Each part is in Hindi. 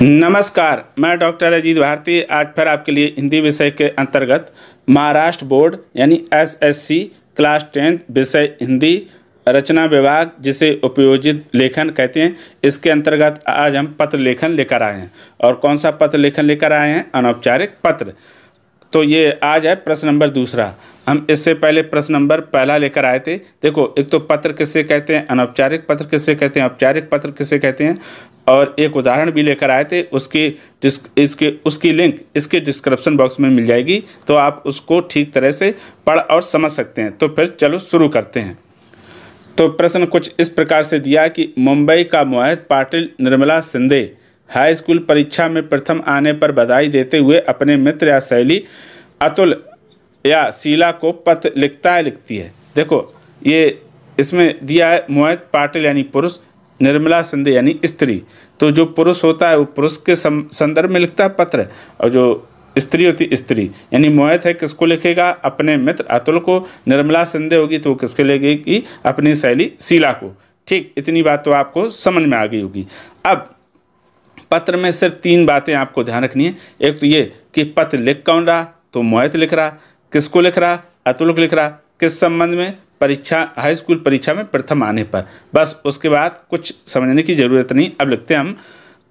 नमस्कार, मैं डॉक्टर अजीत भारती आज फिर आपके लिए हिंदी विषय के अंतर्गत महाराष्ट्र बोर्ड यानी एसएससी क्लास 10 विषय हिंदी रचना विभाग जिसे उपयोजित लेखन कहते हैं, इसके अंतर्गत आज हम पत्र लेखन लेकर आए हैं। और कौन सा पत्र लेखन लेकर आए हैं? अनौपचारिक पत्र। तो ये आज है प्रश्न नंबर दूसरा। हम इससे पहले प्रश्न नंबर पहला लेकर आए थे। देखो, एक तो पत्र किसे कहते हैं, अनौपचारिक पत्र किसे कहते हैं, औपचारिक पत्र किसे कहते हैं, और एक उदाहरण भी लेकर आए थे। उसकी लिंक इसके डिस्क्रिप्शन बॉक्स में मिल जाएगी, तो आप उसको ठीक तरह से पढ़ और समझ सकते हैं। तो फिर चलो शुरू करते हैं। तो प्रश्न कुछ इस प्रकार से दिया कि मुंबई का मोहित पाटिल निर्मला शिंदे हाई स्कूल परीक्षा में प्रथम आने पर बधाई देते हुए अपने मित्र या सहेली अतुल या शीला को पत्र लिखता है लिखती है। देखो, ये इसमें दिया है मोहित पाटिल यानी पुरुष, निर्मला शिंदे यानी स्त्री। तो जो पुरुष होता है वो पुरुष के संदर्भ में लिखता है पत्र, और जो स्त्री होती स्त्री। यानी मोहित है किसको लिखेगा? अपने मित्र अतुल को। निर्मला शिंदे होगी तो वो किसके लिखेगी? अपनी सहेली शीला को। ठीक, इतनी बात तो आपको समझ में आ गई होगी। अब पत्र में सिर्फ 3 बातें आपको ध्यान रखनी है। एक तो ये कि पत्र लिख कौन रहा? तो मोहित लिख रहा। किसको लिख रहा? अतुल को लिख रहा। किस संबंध में? परीक्षा, हाई स्कूल परीक्षा में प्रथम आने पर। बस उसके बाद कुछ समझने की जरूरत नहीं। अब लिखते हैं, हम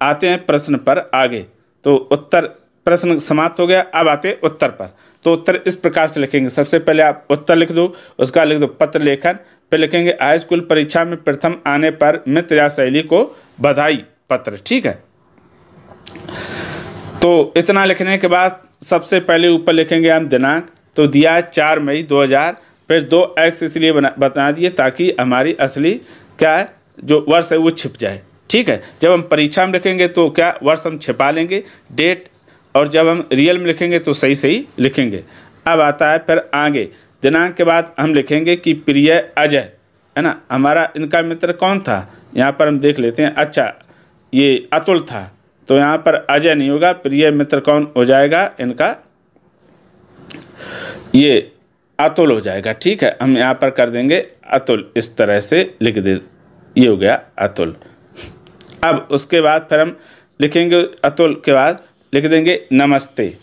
आते हैं प्रश्न पर आगे। तो उत्तर, प्रश्न समाप्त हो गया, अब आते हैं उत्तर पर। तो उत्तर इस प्रकार से लिखेंगे। सबसे पहले आप उत्तर लिख दो, उसका लिख दो पत्र लेखन, फिर लिखेंगे हाई स्कूल परीक्षा में प्रथम आने पर मित्र या सहेली को बधाई पत्र। ठीक है, तो इतना लिखने के बाद सबसे पहले ऊपर लिखेंगे हम दिनांक। तो दिया है 4 मई 2000, फिर 2x इसलिए बता दिए ताकि हमारी असली क्या है जो वर्ष है वो छिप जाए। ठीक है, जब हम परीक्षा में लिखेंगे तो क्या वर्ष हम छिपा लेंगे, डेट, और जब हम रियल में लिखेंगे तो सही सही लिखेंगे। अब आता है फिर आगे दिनांक के बाद हम लिखेंगे कि प्रिय अजय, है ना, हमारा इनका मित्र कौन था? यहाँ पर हम देख लेते हैं। अच्छा, ये अतुल था, तो यहाँ पर अजय नहीं होगा, प्रिय मित्र कौन हो जाएगा इनका? ये अतुल हो जाएगा। ठीक है, हम यहाँ पर कर देंगे अतुल, इस तरह से लिख दे, ये हो गया अतुल। अब उसके बाद फिर हम लिखेंगे, अतुल के बाद लिख देंगे नमस्ते।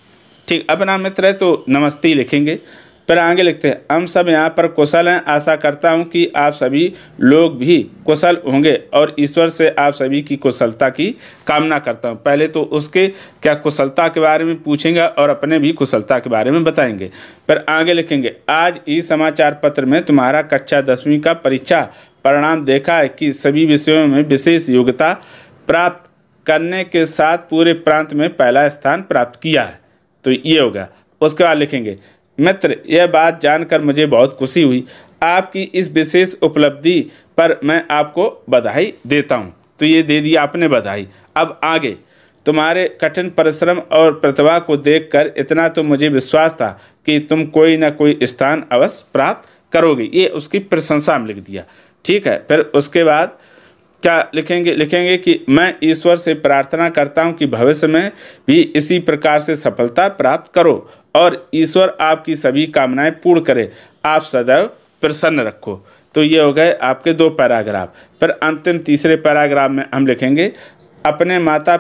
ठीक, अपना मित्र है तो नमस्ते ही लिखेंगे। फिर आगे लिखते हैं, हम सब यहाँ पर कुशल हैं। आशा करता हूँ कि आप सभी लोग भी कुशल होंगे और ईश्वर से आप सभी की कुशलता की कामना करता हूँ। पहले तो उसके क्या कुशलता के बारे में पूछेंगे और अपने भी कुशलता के बारे में बताएंगे। फिर आगे लिखेंगे, आज इस समाचार पत्र में तुम्हारा कक्षा 10वीं का परीक्षा परिणाम देखा है कि सभी विषयों में विशेष योग्यता प्राप्त करने के साथ पूरे प्रांत में पहला स्थान प्राप्त किया है। तो ये होगा। उसके बाद लिखेंगे, मित्र, यह बात जानकर मुझे बहुत खुशी हुई। आपकी इस विशेष उपलब्धि पर मैं आपको बधाई देता हूँ। तो ये दे दिया आपने बधाई। अब आगे, तुम्हारे कठिन परिश्रम और प्रतिभा को देखकर इतना तो मुझे विश्वास था कि तुम कोई ना कोई स्थान अवश्य प्राप्त करोगे। ये उसकी प्रशंसा में लिख दिया। ठीक है, फिर उसके बाद क्या लिखेंगे? लिखेंगे कि मैं ईश्वर से प्रार्थना करता हूं कि भविष्य में भी इसी प्रकार से सफलता प्राप्त करो और ईश्वर आपकी सभी कामनाएं पूर्ण करे। आप सदैव प्रसन्न रखो। तो ये हो गए आपके 2 पैराग्राफ। फिर अंतिम तीसरे पैराग्राफ में हम लिखेंगे, अपने माता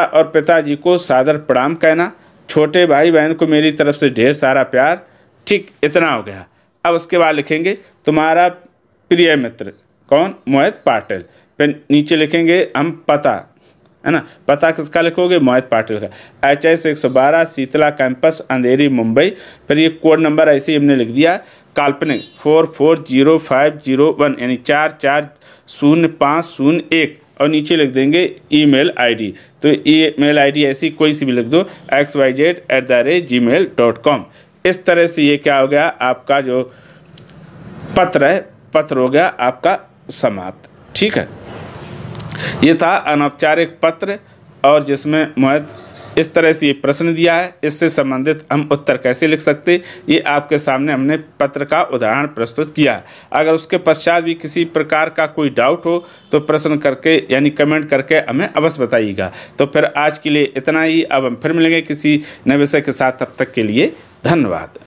और पिताजी को सादर प्रणाम कहना, छोटे भाई बहन को मेरी तरफ से ढेर सारा प्यार। ठीक, इतना हो गया। अब उसके बाद लिखेंगे, तुम्हारा प्रिय मित्र कौन? मोहित पाटिल। फिर नीचे लिखेंगे हम पता, है ना, पता किसका लिखोगे? मोहित पाटिल का। HS 112 शीतला कैंपस, अंधेरी, मुंबई। फिर ये कोड नंबर ऐसे ही हमने लिख दिया, काल्पनिक 440501 यानी 440501, और नीचे लिख देंगे ईमेल ID। तो ईमेल ID ऐसी कोई सी भी लिख दो, xyz@gmail.com। इस तरह से ये क्या हो गया, आपका जो पत्र है, पत्र हो गया आपका समाप्त। ठीक है, ये था अनौपचारिक पत्र, और जिसमें मोहित इस तरह से ये प्रश्न दिया है। इससे संबंधित हम उत्तर कैसे लिख सकते, ये आपके सामने हमने पत्र का उदाहरण प्रस्तुत किया है। अगर उसके पश्चात भी किसी प्रकार का कोई डाउट हो तो प्रश्न करके यानी कमेंट करके हमें अवश्य बताइएगा। तो फिर आज के लिए इतना ही। अब हम फिर मिलेंगे किसी नए विषय के साथ, तब तक के लिए धन्यवाद।